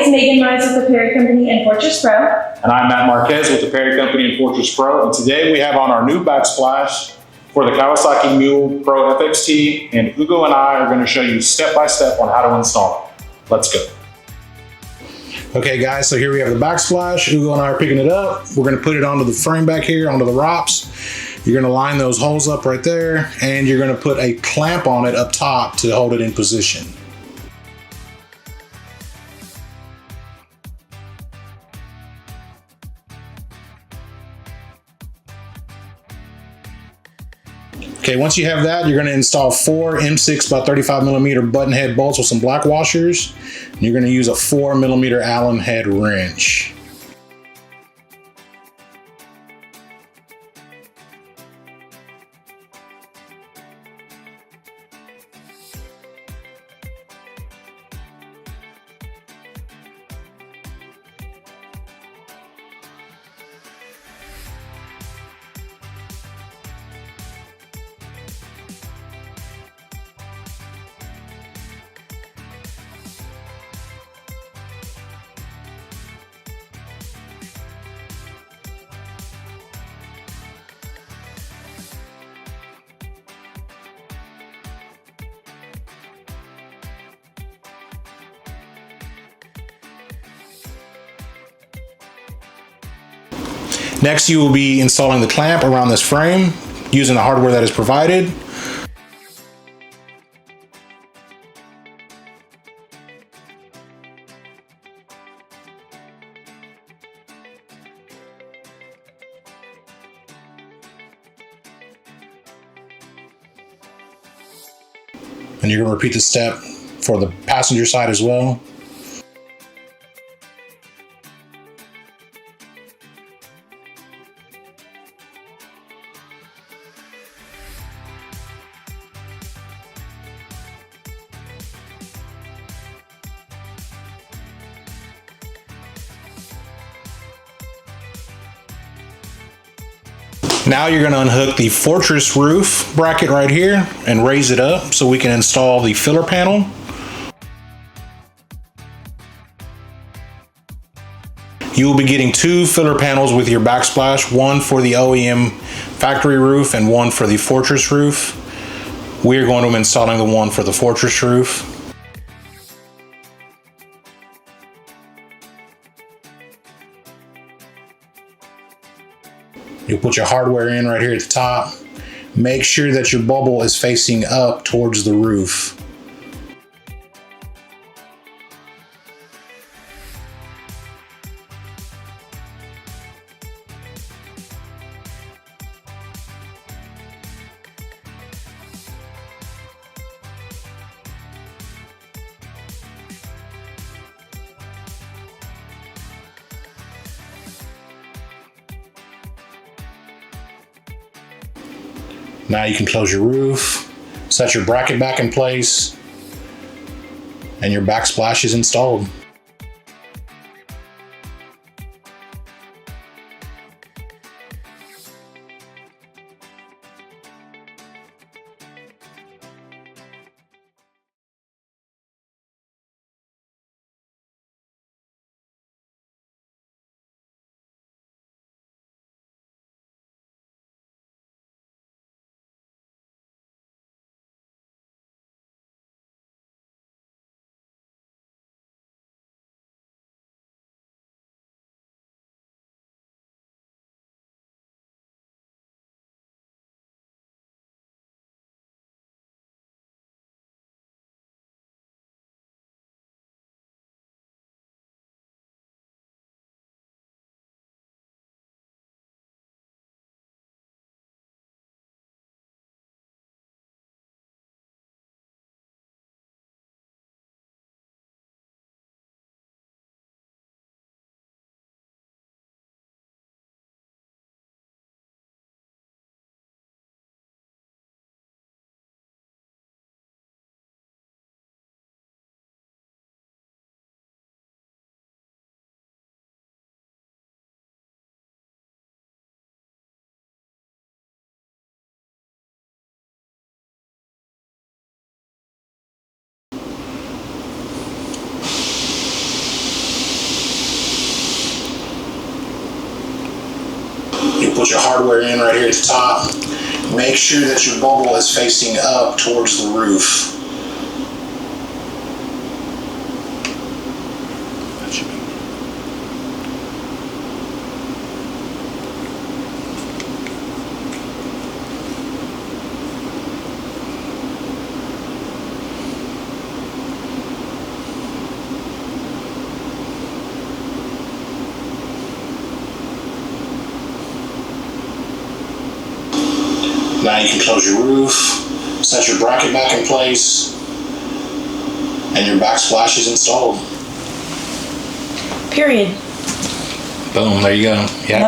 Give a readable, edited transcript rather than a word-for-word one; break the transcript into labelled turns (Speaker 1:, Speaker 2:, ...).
Speaker 1: it's Megan Mize with the Perry Company and Fortress Pro.
Speaker 2: And I'm Matt Marquez with the Perry Company and Fortress Pro. And today we have on our new backsplash for the Kawasaki Pro FXT. And Hugo and I are going to show you step by step on how to install it. Let's go. Okay guys, so here we have the backsplash. Hugo and I are picking it up. We're going to put it onto the frame back here, onto the ROPS. You're going to line those holes up right there, and you're going to put a clamp on it up top to hold it in position. Okay, once you have that, you're going to install 4 M6 by 35 millimeter button head bolts with some black washers. And you're going to use a 4 millimeter Allen head wrench. Next, you will be installing the clamp around this frame using the hardware that is provided. And you're going to repeat the step for the passenger side as well. Now you're going to unhook the Fortress roof bracket right here and raise it up so we can install the filler panel. You will be getting 2 filler panels with your backsplash, one for the OEM factory roof and one for the Fortress roof. We are going to be installing the one for the Fortress roof. You'll put your hardware in right here at the top. Make sure that your bubble is facing up towards the roof. Now you can close your roof, set your bracket back in place, and your backsplash is installed.
Speaker 3: put your hardware in right here at the top. Make sure that your bubble is facing up towards the roof. That should be. Now you can close your roof, set your bracket back in place, and your backsplash is installed.
Speaker 1: Period.
Speaker 3: Boom, there you go. You happy